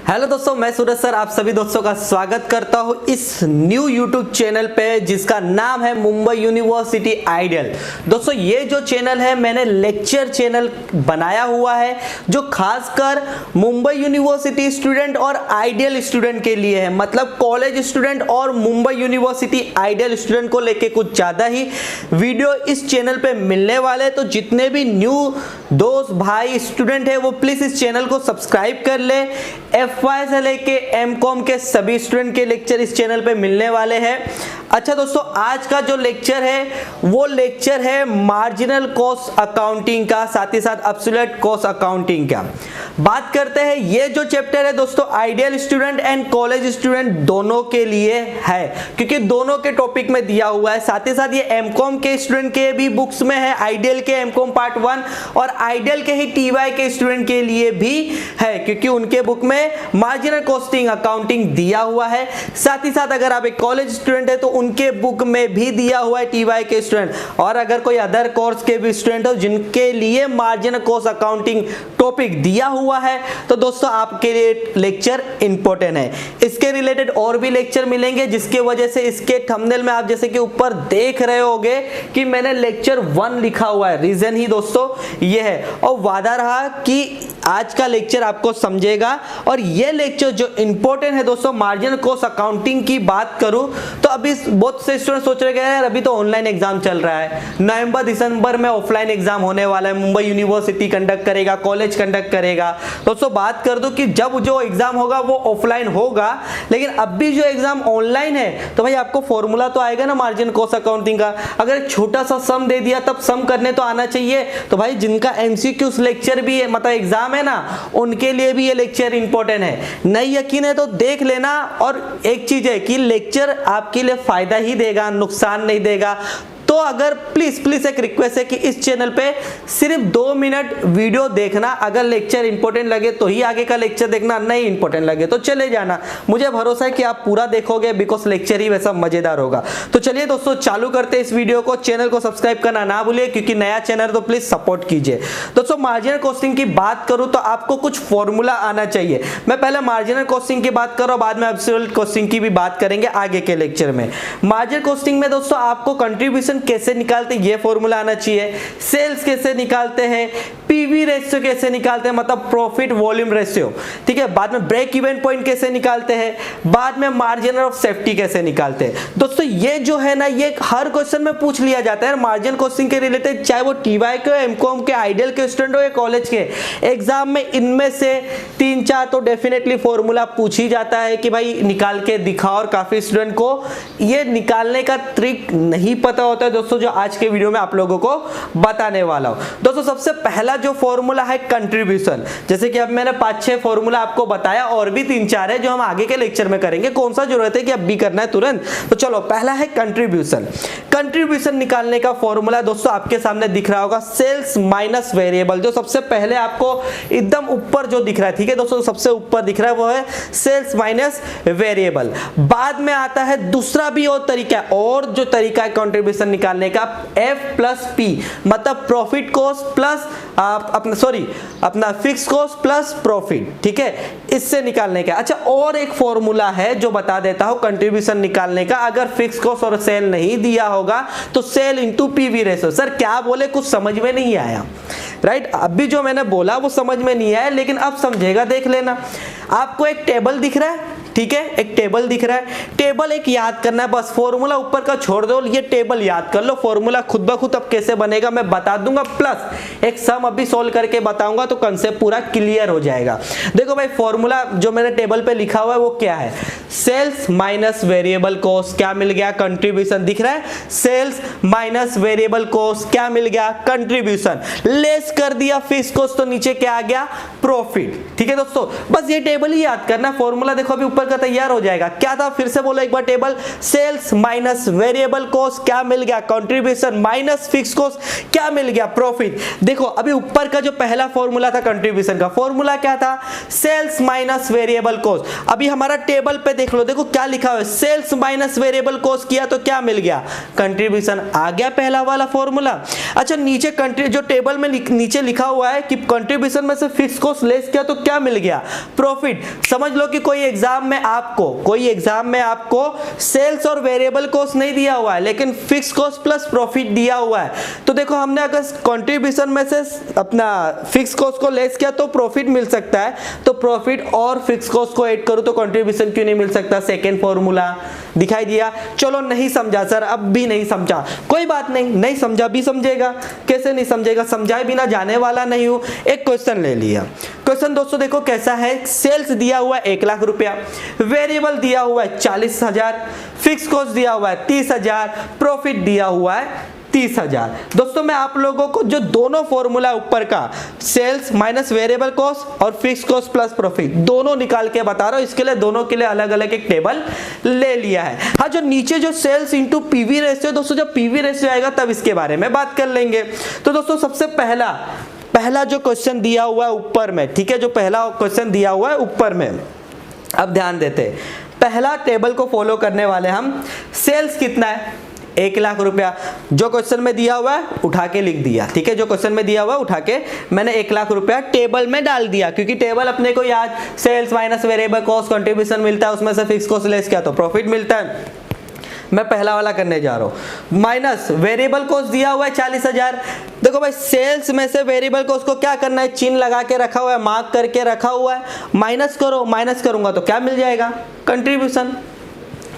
Hello दोस्तों, मैं सूरज sir आप सभी दोस्तों का स्वागत करता हूं इस न्यू यूट्यूब चैनल पे जिसका नाम है मुंबई यूनिवर्सिटी आइडियल। दोस्तों ये जो चैनल है मैंने लेक्चर चैनल बनाया हुआ है जो खासकर मुंबई यूनिवर्सिटी स्टूडेंट और आइडियल स्टूडेंट के लिए है, मतलब कॉलेज स्टूडेंट और मुंबई यूनिवर्सिटी आइडियल स्टूडेंट को लेके कुछ ज़्यादा ही वीडियो इस चैनल पे मिलने वाले हैं। तो जितने भी न्यू दोस्त भाई स्टूडेंट है वो प्लीज़ इस चैनल को सब्सक्राइब कर ले। FY से लेके MCOM के सभी स्टूडेंट के लेक्चर इस चैनल पे मिलने वाले हैं। अच्छा दोस्तों, आज का जो लेक्चर है वो लेक्चर है मार्जिनल कॉस्ट अकाउंटिंग का, साथ ही साथ एब्सोल्यूट कॉस्ट अकाउंटिंग का। बात करते हैं, ये जो चैप्टर है दोस्तों ideal student and college student दोनों के लिए है क्योंकि दोनों के टॉपिक में दिया हुआ है। साथ ही साथ ये MCOM के स्टूडेंट के भी बुक्स में है, आइडियल के MCOM पार्ट 1 और आइडियल के ही TY के स्टूडेंट के लिए भी है क्योंकि उनके बुक में मार्जिनल कॉस्टिंग अकाउंटिंग दिया हुआ है। साथ ही साथ अगर आप एक कॉलेज स्टूडेंट है तो उनके बुक में भी दिया हुआ है TY के स्टूडेंट, और अगर कोई अदर कोर्स के भी स्टूडेंट हो जिनके लिए मार्जिनल कॉस्ट अकाउंटिंग टॉपिक दिया हुआ है तो दोस्तों आपके लिए लेक्चर इंपॉर्टेंट है। इसके रिलेटेड और भी लेक्चर मिलेंगे जिसके वजह से इसके थंबनेल में आप जैसे कि ऊपर देख रहे होगे कि मैंने लेक्चर 1 लिखा हुआ है। रीजन ही दोस्तों ये है और वादा रहा कि आज का लेक्चर आपको समझेगा। और ये लेक्चर जो इंपॉर्टेंट है दोस्तों, मार्जिनल कॉस्ट अकाउंटिंग की बात करूं तो अभी बहुत से स्टूडेंट सोच रहे हैं यार अभी तो ऑनलाइन एग्जाम चल रहा है, नवंबर दिसंबर में ऑफलाइन एग्जाम होने वाला है, मुंबई यूनिवर्सिटी कंडक्ट करेगा, कॉलेज कंडक्ट करेगा। दोस्तों बात कर दो कि जब जो एग्जाम होगा वो ऑफलाइन होगा, लेकिन अब भी जो एग्जाम ऑनलाइन है तो भाई आपको फॉर्मूला तो आएगा ना मार्जिनल कॉस्ट अकाउंटिंग का। अगर एक छोटा सा सम दे दिया तब सम करने तो आना चाहिए। तो भाई जिनका MCQ लेक्चर भी है, मतलब एग्जाम है ना, उनके लिए भी ये लेक्चर इंपॉर्टेंट है। नहीं यकीन है तो देख लेना। और एक चीज है कि लेक्चर आपके लिए फायदा ही देगा, नुकसान नहीं देगा। तो अगर प्लीज एक रिक्वेस्ट है कि इस चैनल पे सिर्फ 2 मिनट वीडियो देखना, अगर लेक्चर इंपॉर्टेंट लगे तो ही आगे का लेक्चर देखना, नहीं इंपॉर्टेंट लगे तो चले जाना। मुझे भरोसा है कि आप पूरा देखोगे बिकॉज लेक्चर ही वैसा मजेदार होगा। तो चलिए दोस्तों चालू करते हैं इस वीडियो को। चैनल को सब्सक्राइब करना ना भूलिए क्योंकि नया चैनल तो प्लीज सपोर्ट कीजिए। दोस्तों मार्जिनल कॉस्टिंग की बात करूं तो आपको कुछ फॉर्मूला आना चाहिए। मैं पहले मार्जिनल कॉस्टिंग की बात कर रहा हूं, बाद में एब्सोल्यूट कॉस्टिंग की भी बात करेंगे आगे के लेक्चर में। मार्जिनल कॉस्टिंग में दोस्तों आपको कंट्रीब्यूशन कैसे निकालते हैं ये फॉर्मूला आना चाहिए, सेल्स कैसे निकालते हैं, पीवी रेशियो कैसे निकालते हैं, मतलब प्रॉफिट वॉल्यूम रेशियो, ठीक है। बाद में ब्रेक इवन पॉइंट कैसे निकालते हैं, बाद में मार्जिन ऑफ सेफ्टी कैसे निकालते हैं। दोस्तों ये जो है ना ये हर क्वेश्चन में पूछ लिया जाता है मार्जिन कॉस्टिंग के रिलेटेड, चाहे वो TY के MCOM के आइडियल के स्टूडेंट हो या कॉलेज के। एग्जाम में इनमें से 3-4 तो डेफिनेटली फॉर्मूला पूछ ही जाता है कि भाई निकाल के दिखाओ, और काफी स्टूडेंट को ये निकालने का ट्रिक नहीं पता होता है दोस्तों, जो आज के वीडियो में आप लोगों को बताने वाला हूं। दोस्तों सबसे पहला जो फॉर्मूला है कंट्रीब्यूशन, जैसे कि अब मैंने 5-6 फॉर्मूला आपको बताया, और भी 3-4 है जो हम आगे के लेक्चर में करेंगे। कौन सा जरूरत है कि अब भी करना है तुरंत, तो चलो पहला है कंट्रीब्यूशन। कंट्रीब्यूशन निकालने का फॉर्मूला दोस्तों आपके सामने दिख रहा होगा, सेल्स माइनस वेरिएबल। जो सबसे पहले आपको एकदम ऊपर जो दिख रहा है, ठीक है दोस्तों, सबसे ऊपर दिख रहा है वो है सेल्स माइनस वेरिएबल। बाद में आता है दूसरा भी और तरीका, और जो तरीका है कंट्रीब्यूशन निकालने का F+P, मतलब प्रॉफिट कॉस्ट प्लस अपना फिक्स कॉस्ट प्लस प्रॉफिट, ठीक है, इससे निकालने का। अच्छा और एक फॉर्मूला है जो बता देता हूं कंट्रीब्यूशन निकालने का, अगर फिक्स कॉस्ट और सेल नहीं दिया होगा तो sale into PV ratio. Sir क्या बोले, कुछ समझ में नहीं आया, राइट। अभी जो मैंने बोला वो समझ में नहीं आया, लेकिन अब समझेगा, देख लेना। आपको एक टेबल दिख रहा है, ठीक है, एक टेबल दिख रहा है, टेबल एक याद करना है बस, फॉर्मूला ऊपर का छोड़ दो, ये टेबल याद कर लो। फॉर्मूला खुद ब खुद अब कैसे बनेगा मैं बता दूंगा, प्लस एक सम अभी सॉल्व करके बताऊंगा तो कंसेप्ट पूरा क्लियर हो जाएगा। देखो भाई फॉर्मूला जो मैंने टेबल पे लिखा हुआ है वो क्या है, सेल्स माइनस वेरिएबल कॉस्ट, क्या मिल गया, कंट्रीब्यूशन दिख रहा है, सेल्स माइनस वेरिएबल कॉस्ट क्या मिल गया, कंट्रीब्यूशन, लेस कर दिया फिक्स कॉस्ट तो नीचे क्या आ गया, प्रॉफिट, ठीक है दोस्तों। बस ये टेबल ही याद करना, फॉर्मूला देखो अभी ऊपर का तैयार हो जाएगा। क्या था फिर से बोलो एक बार, table sales minus variable cost क्या मिल गया, कंट्रीब्यूशन माइनस फिक्स कॉस्ट क्या मिल गया, प्रॉफिट। देखो अभी ऊपर का जो पहला फॉर्मूला था कंट्रीब्यूशन का, फॉर्मूला क्या था, सेल्स माइनस वेरिएबल कॉस्ट। अभी हमारा टेबल पे देख लो, देखो क्या लिखा हुआ है, सेल्स माइनस वेरिएबल कॉस्ट किया तो क्या मिल गया, कंट्रीब्यूशन आ गया, पहला वाला फॉर्मूला। अच्छा नीचे जो टेबल में नीचे लिखा हुआ है कि कंट्रीब्यूशन में से फिक्स कॉस्ट लेस किया तो क्या मिल गया, प्रॉफिट। समझ लो कि कोई एग्जाम में आपको सेल्स और वेरिएबल कॉस्ट नहीं दिया हुआ है, लेकिन फिक्स कॉस्ट प्लस प्रॉफिट दिया हुआ है। तो देखो हमने अगर कंट्रीब्यूशन में से अपना फिक्स कॉस्ट को लेस किया तो प्रॉफिट मिल सकता है, तो प्रॉफिट और फिक्स कॉस्ट को ऐड करूं तो कंट्रीब्यूशन क्यों नहीं मिल सकता, सेकेंड फॉर्मूला दिखाई दिया। चलो नहीं समझा सर, अब भी नहीं समझा, कोई बात नहीं समझा भी समझेगा, कैसे नहीं समझेगा, समझाए बिना जाने वाला नहीं हूं। एक क्वेश्चन ले लिया, क्वेश्चन दोस्तों देखो कैसा है, सेल्स दिया हुआ है 1 लाख रुपया, वेरिएबल दिया हुआ है 40,000, फिक्स कॉस्ट दिया हुआ है 30,000, प्रॉफिट दिया हुआ है 30,000। दोस्तों मैं आप लोगों को जो दोनों फॉर्मूला ऊपर का, सेल्स माइनस वेरिएबल कॉस्ट और फिक्स कॉस्ट प्लस प्रॉफिट, दोनों निकाल के बता रहा हूं। इसके लिए दोनों के लिए अलग अलग एक टेबल ले लिया है। हाँ जो नीचे जो सेल्स इंटू पीवी रेशियो, दोस्तों जब पीवी रेशियो आएगा तब इसके बारे में बात कर लेंगे। तो दोस्तों सबसे पहला जो क्वेश्चन दिया हुआ है ऊपर में, ठीक है, जो पहला क्वेश्चन दिया हुआ है ऊपर में, अब ध्यान देते हैं, पहला टेबल को फॉलो करने वाले हम। सेल्स कितना है, 1 लाख रुपया, जो क्वेश्चन में दिया हुआ है उठा के लिख दिया, ठीक है, जो क्वेश्चन में दिया हुआ है उठा के मैंने 1 लाख रुपया टेबल में डाल दिया, क्योंकि टेबल अपने को याद, sales minus variable cost contribution मिलता है, उसमें से फिक्स कॉस्ट लेस किया तो प्रॉफिट मिलता है। मैं पहला वाला करने जा रहा हूं, माइनस वेरिएबल कॉस्ट दिया हुआ है 40,000। देखो भाई सेल्स में से वेरिएबल कॉस्ट को क्या करना है, चिन्ह लगा के रखा हुआ है, मार्क करके रखा हुआ है, माइनस करो, माइनस करूंगा तो क्या मिल जाएगा, कंट्रीब्यूशन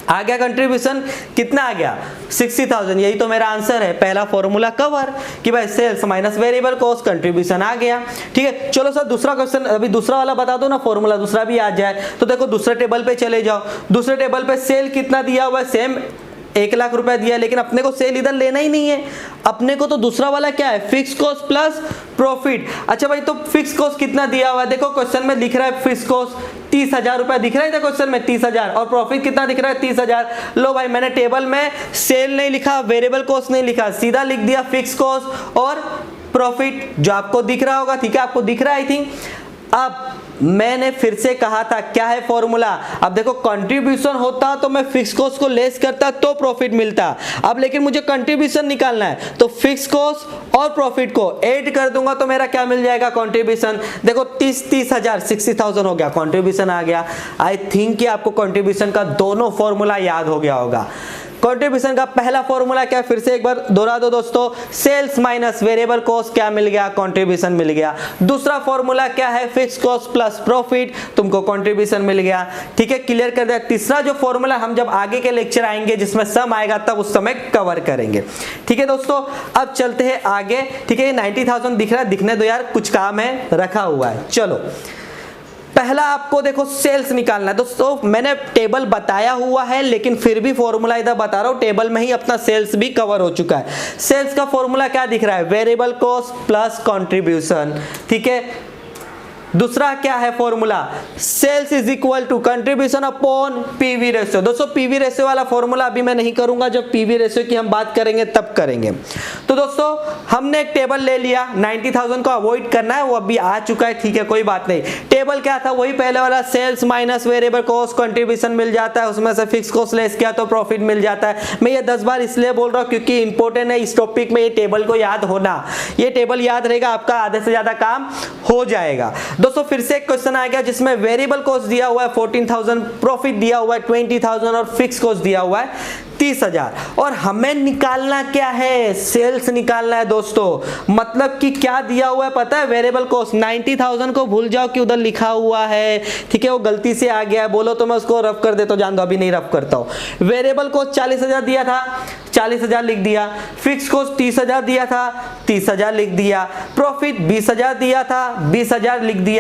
आ गया। कंट्रीब्यूशन कितना आ गया, 60,000। यही तो मेरा आंसर है, पहला फॉर्मूला कवर कि भाई sales minus variable cost contribution आ गया। ठीक है, चलो सर दूसरा क्वेश्चन, अभी दूसरा वाला बता दो ना, फॉर्मूला दूसरा भी आ जाए। तो देखो दूसरे टेबल पे चले जाओ, दूसरे टेबल पे सेल कितना दिया हुआ है, सेम 1 लाख रुपया दिया, लेकिन अपने को सेल इधर लेना ही नहीं है, अपने को तो दूसरा वाला क्या है, फिक्स कॉस्ट प्लस प्रॉफिट। अच्छा भाई तो फिक्स कॉस्ट कितना दिया हुआ है, देखो क्वेश्चन में दिख रहा है फिक्स कॉस्ट 30,000 रुपया दिख रहा है क्वेश्चन में 30,000, और प्रॉफिट कितना दिख रहा है 30,000। लो भाई मैंने टेबल में सेल नहीं लिखा, वेरिएबल कॉस्ट नहीं लिखा, सीधा लिख दिया फिक्स कॉस्ट और प्रॉफिट, जो आपको दिख रहा होगा, ठीक है, आपको दिख रहा है आई थिंक। अब मैंने फिर से कहा था क्या है फॉर्मूला, अब देखो कंट्रीब्यूशन होता तो मैं फिक्स कॉस्ट को लेस करता तो प्रॉफिट मिलता, अब लेकिन मुझे कंट्रीब्यूशन निकालना है तो फिक्स कॉस्ट और प्रॉफिट को ऐड कर दूंगा तो मेरा क्या मिल जाएगा, कंट्रीब्यूशन। देखो 30,000 60,000 हो गया, कंट्रीब्यूशन आ गया। आई थिंक कि आपको कंट्रीब्यूशन का दोनों फॉर्मूला याद हो गया होगा। कंट्रीब्यूशन का पहला फॉर्मूला क्या है, फिर से एक बार दोहरा दो दोस्तों, सेल्स माइनस वेरिएबल कॉस्ट क्या मिल गया, कंट्रीब्यूशन मिल गया। दूसरा फॉर्मूला क्या है, फिक्स कॉस्ट प्लस प्रॉफिट, तुमको कंट्रीब्यूशन मिल गया। ठीक है, क्लियर कर दिया। तीसरा जो फॉर्मूला हम जब आगे के लेक्चर आएंगे जिसमें सम आएगा तब उस समय कवर करेंगे। ठीक है दोस्तों, अब चलते हैं आगे। ठीक है, 90,000 दिख रहा है, दिखने दो यार, कुछ काम है, रखा हुआ है। चलो पहला आपको देखो सेल्स निकालना है दोस्तों, मैंने टेबल बताया हुआ है लेकिन फिर भी फॉर्मूला इधर बता रहा हूं, टेबल में ही अपना सेल्स भी कवर हो चुका है। सेल्स का फॉर्मूला क्या दिख रहा है, वेरिएबल कॉस्ट प्लस कंट्रीब्यूशन। ठीक है, दूसरा क्या है formula, sales is equal to contribution upon PV ratio. दोस्तों पीवी रेशियो वाला फॉर्मूला अभी मैं नहीं करूंगा, जब पीवी रेशियो की हम बात करेंगे तब करेंगे। तो दोस्तों हमने एक टेबल ले लिया, 90,000 को अवॉइड करना है, वो अभी आ चुका है, ठीक है कोई बात नहीं। टेबल क्या था, वही पहले वाला, sales minus variable cost contribution मिल जाता है, उसमें से फिक्स कॉस्ट लेस किया तो प्रॉफिट मिल जाता है। मैं ये 10 बार इसलिए बोल रहा हूँ क्योंकि इंपॉर्टेंट है इस टॉपिक में, ये टेबल को याद होना, ये टेबल याद रहेगा आपका, आधे से ज्यादा काम हो जाएगा। दोस्तों फिर से एक क्वेश्चन आ गया जिसमें वेरिएबल कॉस्ट दिया हुआ है 14,000, प्रॉफिट दिया हुआ है 20,000 और फिक्स कॉस्ट दिया हुआ है 30,000, और हमें निकालना क्या है, सेल्स निकालना है दोस्तों। मतलब कि क्या दिया हुआ है पता है, वेरिएबल कॉस्ट 90,000 को भूल जाओ कि उधर लिखा हुआ है, ठीक है, वो गलती से आ गया है, बोलो तो मैं उसको रफ कर देता हूं, जान दो अभी नहीं रफ करता हूं। वेरिएबल कॉस्ट 40,000 दिया था, 40,000 लिख दिया, फिक्स कॉस्ट 30,000 दिया था, 30,000 लिख दिया, प्रॉफिट 20,000 दिया था, 20,000 लिख दिया।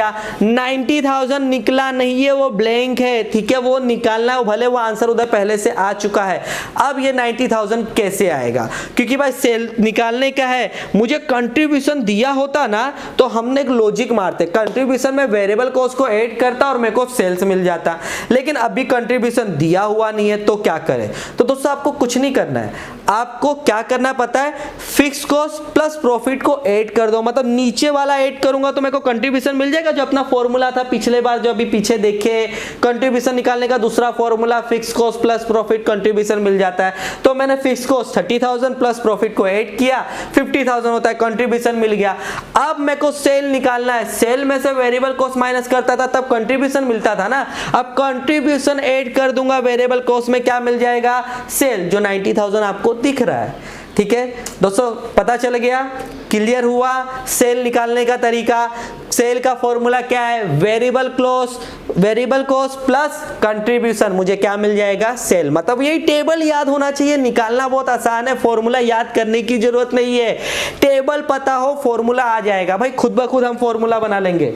90,000 निकला नहीं है, वो ब्लैंक है, ठीक है, वो निकालना है, भले वो आंसर उधर पहले से आ चुका है। अब ये 90,000 कैसे आएगा, क्योंकि भाई सेल निकालने का है, मुझे कंट्रीब्यूशन दिया होता ना तो हमने एक लॉजिक मारते, कंट्रीब्यूशन में वेरिएबल कॉस्ट को ऐड करता और मेरे को सेल्स मिल जाता, लेकिन अभी कंट्रीब्यूशन दिया हुआ नहीं है तो क्या करें। तो दोस्तों आपको कुछ नहीं करना है, आपको क्या करना पता है, फिक्स कॉस्ट प्लस प्रॉफिट को ऐड कर दो, मतलब नीचे वाला ऐड करूंगा तो मेरे को कंट्रीब्यूशन मिल जाएगा, जो अपना फॉर्मूला था पिछले बार जो अभी पीछे देखे, कंट्रीब्यूशन निकालने का दूसरा formula fixed cost plus profit contribution मिल जाता है। तो मैंने फिक्स कॉस्ट 30,000 प्लस प्रॉफिट को ऐड किया, 50,000 होता है, कंट्रीब्यूशन मिल गया। अब मेरे को सेल निकालना है, सेल में से वेरिएबल कॉस्ट माइनस करता था तब कंट्रीब्यूशन मिलता था ना, अब कंट्रीब्यूशन ऐड कर दूंगा, वेरिएबल कॉस्ट में क्या मिल जाएगा, सेल, जो 90,000 आपको दिख रहा है। ठीक है दोस्तों, पता चल गया, क्लियर हुआ सेल निकालने का तरीका। सेल का फॉर्मूला क्या है, वेरिएबल कॉस्ट प्लस कंट्रीब्यूशन, मुझे क्या मिल जाएगा, सेल। मतलब यही टेबल याद होना चाहिए, निकालना बहुत आसान है, फॉर्मूला याद करने की जरूरत नहीं है, टेबल पता हो फॉर्मूला आ जाएगा भाई, खुद ब खुद हम फॉर्मूला बना लेंगे,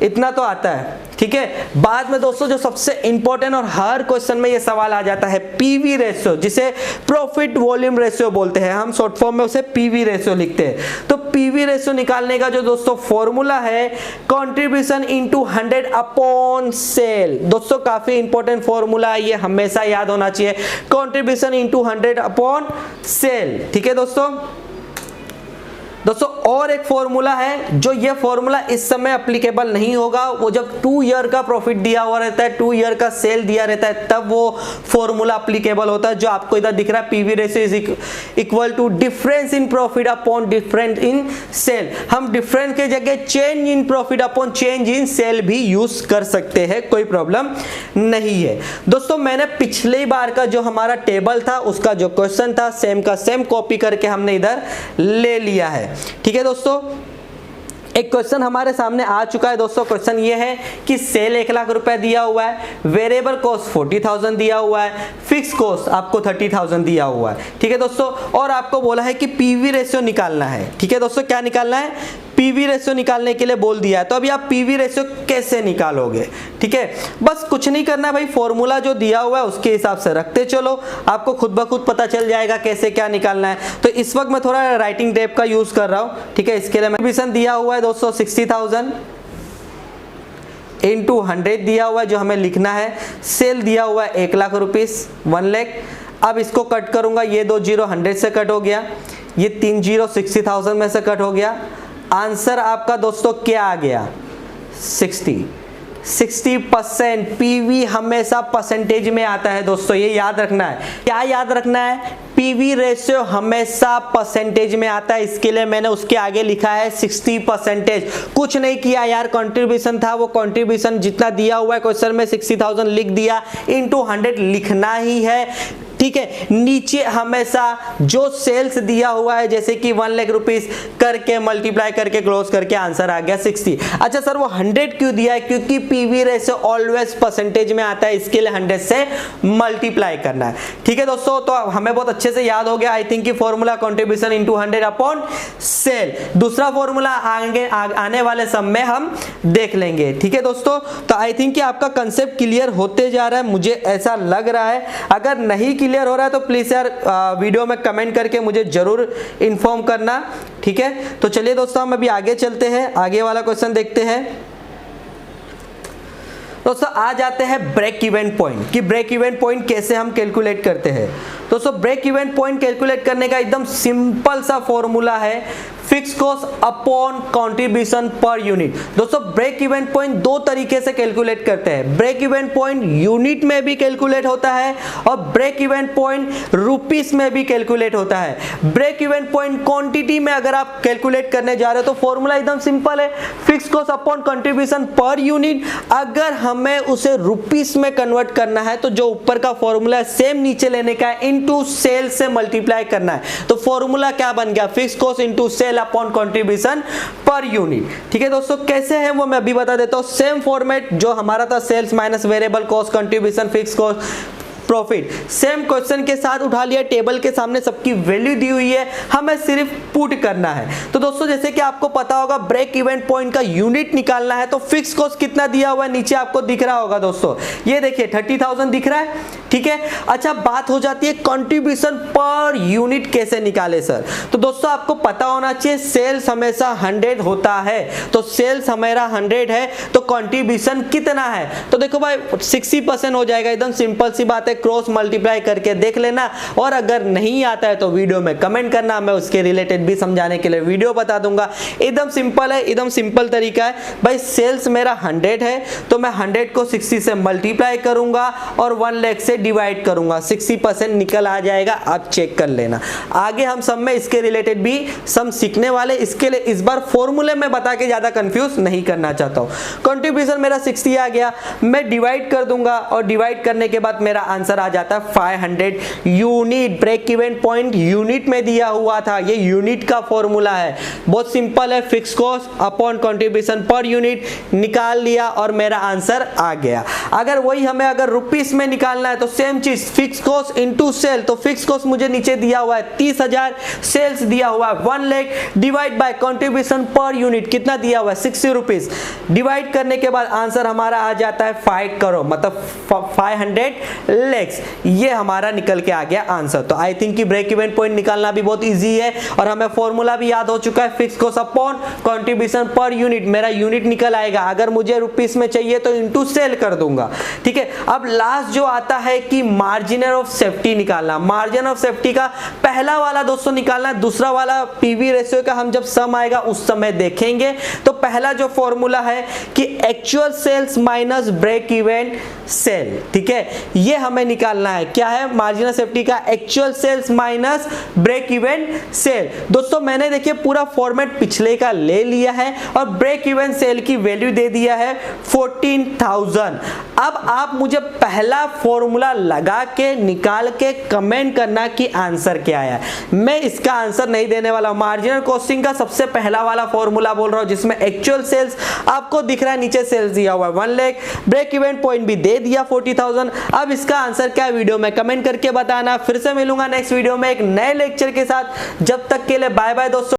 इतना तो आता है। ठीक है, बाद में दोस्तों जो सबसे इंपॉर्टेंट और हर क्वेश्चन में ये सवाल आ जाता है, पीवी रेशियो, जिसे प्रॉफिट वॉल्यूम रेशियो बोलते हैं, हम शॉर्ट फॉर्म में उसे पीवी रेशियो लिखते हैं। तो पीवी रेशियो निकालने का जो दोस्तों फॉर्मूला है, कंट्रीब्यूशन इनटू 100 अपॉन सेल। दोस्तों काफी इंपॉर्टेंट फॉर्मूला है, ये हमेशा याद होना चाहिए, कंट्रीब्यूशन इनटू 100 अपॉन सेल। ठीक है दोस्तों और एक फॉर्मूला है, जो ये फॉर्मूला इस समय एप्लीकेबल नहीं होगा, वो जब 2 ईयर का प्रॉफिट दिया हुआ रहता है, 2 ईयर का सेल दिया रहता है, तब वो फॉर्मूला एप्लीकेबल होता है, जो आपको इधर दिख रहा है, PV ratio is equal to difference in profit upon difference in sale. हम डिफरेंस के जगह change in profit upon change in sale भी यूज कर सकते हैं, कोई प्रॉब्लम नहीं है। दोस्तों मैंने पिछली बार का जो हमारा टेबल था, उसका जो क्वेश्चन था, सेम का सेम कॉपी करके हमने इधर ले लिया है। ठीक है दोस्तों, एक क्वेश्चन हमारे सामने आ चुका है दोस्तों। क्वेश्चन ये है कि सेल 1 लाख रुपए दिया हुआ है, वेरिएबल कॉस्ट 40,000 दिया हुआ है, फिक्स कॉस्ट आपको 30,000 दिया हुआ है। ठीक है दोस्तों, और आपको बोला है कि पीवी रेशियो निकालना है। ठीक है दोस्तों, क्या निकालना है, पीवी रेशियो निकालने के लिए बोल दिया है। तो अभी आप पीवी रेशियो कैसे निकालोगे, ठीक है, बस कुछ नहीं करना है भाई, फॉर्मूला जो दिया हुआ है उसके हिसाब से रखते चलो, आपको खुद ब खुद पता चल जाएगा कैसे क्या निकालना है। तो इस वक्त मैं थोड़ा राइटिंग टेप का यूज कर रहा हूं। ठीक है, इसके लिए कंट्रीब्यूशन दिया हुआ है दोस्तों 60,000 इंटू 100 दिया हुआ है जो हमें लिखना है, सेल दिया हुआ है 1 लाख रुपीस, 1 लाख। अब इसको कट करूंगा, ये 2 जीरो 100 से कट हो गया, ये 3 जीरो 60,000 में से कट हो गया। आंसर आपका दोस्तों क्या आ गया, 60%। पीवी हमेशा परसेंटेज में आता है दोस्तों, ये याद रखना है। क्या याद रखना है, पीवी रेशियो हमेशा परसेंटेज में आता है, इसके लिए मैंने उसके आगे लिखा है 60%। कुछ नहीं किया यार, कंट्रीब्यूशन था, वो कंट्रीब्यूशन जितना दिया हुआ है क्वेश्चन में 60,000 लिख दिया, इनटू 100 लिखना ही है। ठीक है, नीचे हमेशा जो सेल्स दिया हुआ है जैसे कि 1 लाख रुपीस करके मल्टीप्लाई करके क्लोज करके आंसर आ गया 60। अच्छा सर वो 100 क्यों दिया है, क्योंकि पीवी रेशियो ऑलवेज परसेंटेज में आता है, इसके लिए 100 से मल्टीप्लाई करना है। ठीक है दोस्तों, तो हमें बहुत अच्छे से याद हो गया आई थिंक कि formula contribution into 100 upon sale. दूसरा फॉर्मूला आने वाले सब में हम देख लेंगे। ठीक है दोस्तों, तो आई थिंक कि आपका कंसेप्ट क्लियर होते जा रहा है, मुझे ऐसा लग रहा है। अगर नहीं क्लियर हो रहा है तो प्लीज यार वीडियो में कमेंट करके मुझे जरूर इन्फॉर्म करना। ठीक है, तो चलिए दोस्तों हम अभी आगे चलते हैं, आगे वाला क्वेश्चन देखते हैं। दोस्तों आ जाते हैं ब्रेक इवन पॉइंट, कि ब्रेक इवन पॉइंट कैसे हम कैलकुलेट करते हैं। दोस्तों ब्रेक इवन पॉइंट कैलकुलेट करने का एकदम सिंपल सा फॉर्मूला है, fix cost upon contribution per unit. दोस्तों ब्रेक इवन पॉइंट दो तरीके से कैलकुलेट करते हैं, ब्रेक इवन पॉइंट यूनिट में भी कैलकुलेट होता है और ब्रेक इवन पॉइंट रुपीस में भी कैलकुलेट होता है। ब्रेक इवन पॉइंट क्वांटिटी में अगर आप कैलकुलेट करने जा रहे हो तो फॉर्मूला एकदम सिंपल है, fix cost upon contribution per unit. अगर हमें उसे रुपीस में कन्वर्ट करना है तो जो ऊपर का फॉर्मूला है सेम नीचे लेने का है, इनटू सेल से मल्टीप्लाई करना है। तो फॉर्मूला क्या बन गया, fix cost into sale upon contribution per unit. ठीक है दोस्तों, कैसे है वो मैं अभी बता देता हूं। सेम फॉर्मेट जो हमारा था, sales minus variable cost contribution fix cost profit, same question के साथ उठा लिया, टेबल के सामने सबकी वैल्यू दी हुई है, हमें सिर्फ पुट करना है। तो दोस्तों जैसे कि आपको पता होगा ब्रेक इवन पॉइंट का यूनिट निकालना है, तो फिक्स कॉस्ट कितना दिया हुआ है नीचे आपको दिख रहा होगा दोस्तों, ये देखिए 30,000 दिख रहा है। ठीक है, अच्छा बात हो जाती है कंट्रीब्यूशन पर यूनिट कैसे निकाले सर। तो दोस्तों आपको पता होना चाहिए सेल्स हमेशा 100 होता है, तो सेल्स हमारा 100 है तो कंट्रीब्यूशन कितना है, तो देखो भाई 60% हो जाएगा, एकदम सिंपल सी बात है। क्रॉस मल्टीप्लाई करके देख लेना, और अगर नहीं आता है तो वीडियो में कमेंट करना, मैं उसके रिलेटेड भी समझाने के लिए वीडियो बता दूंगा। एकदम सिंपल है, एकदम सिंपल तरीका है भाई। सेल्स मेरा 100 है तो मैं 100 को 60 से मल्टीप्लाई करूंगा और 1 लाख से डिवाइड करूंगा, 60% निकल आ जाएगा। आप चेक कर लेना। आगे हम सब में इसके रिलेटेड भी सम सीखने वाले, इसके लिए इस बार फॉर्मूले में बता के ज्यादा कंफ्यूज नहीं करना चाहता हूं। कंट्रीब्यूशन मेरा 60 आ गया, मैं डिवाइड कर दूंगा और डिवाइड करने के बाद मेरा आंसर आ जाता है 500 unit. Break even point unit में दिया हुआ था, ये यूनिट का फॉर्मूला है, बहुत सिंपल है। Fix cost upon contribution per unit निकाल लिया और मेरा आंसर आ गया। अगर वही हमें अगर रुपीस में निकालना है तो सेम चीज, फिक्स कॉस्ट इनटू सेल। तो फिक्स कॉस्ट मुझे नीचे दिया हुआ है 30,000, सेल्स दिया हुआ है 1 lakh, divide by contribution per unit कितना दिया हुआ है 60 रुपीस। डिवाइड करने के बाद आंसर हमारा आ जाता है 5 करोड़, मतलब 500 लैक्स। ये हमारा निकल के आ गया आंसर। तो आई थिंक कि ब्रेक इवन पॉइंट निकालना भी बहुत इजी है और हमें फॉर्मूला भी याद हो चुका है। Fix cost upon contribution per unit, मेरा यूनिट निकल आएगा। अगर मुझे रुपीस में चाहिए तो इनटू सेल कर दूंगा, ठीक है। अब लास्ट जो आता है कि मार्जिन ऑफ सेफ्टी निकालना। मार्जिन ऑफ सेफ्टी का पहला वाला दोस्तों निकालना है, दूसरा वाला पीवी रेशियो का हम जब सम आएगा उस समय देखेंगे। तो पहला जो फॉर्मूला है कि actual sales minus break even sale, ठीक है, ये हमें निकालना है। क्या है मार्जिन ऑफ सेफ्टी का? Actual sales minus break even sale. दोस्तों मैंने देखिए पूरा फॉर्मेट पिछले का ले लिया है और ब्रेक इवन सेल की वैल्यू दे दिया है 14,000। अब आप मुझे पहला फॉर्मूला लगा के निकाल के कमेंट करना कि आंसर क्या आया। मैं इसका आंसर नहीं देने वाला। मार्जिनल कॉस्टिंग का सबसे पहला वाला फॉर्मूला बोल रहा हूं जिसमें एक्चुअल सेल्स आपको दिख रहा है, नीचे सेल्स दिया हुआ है 1 लाख, ब्रेक इवन पॉइंट भी दे दिया 40,000। अब इसका आंसर क्या है वीडियो में कमेंट करके बताना। फिर से मिलूंगा नेक्स्ट वीडियो में एक नए लेक्चर के साथ। जब तक के लिए बाय बाय दोस्तों।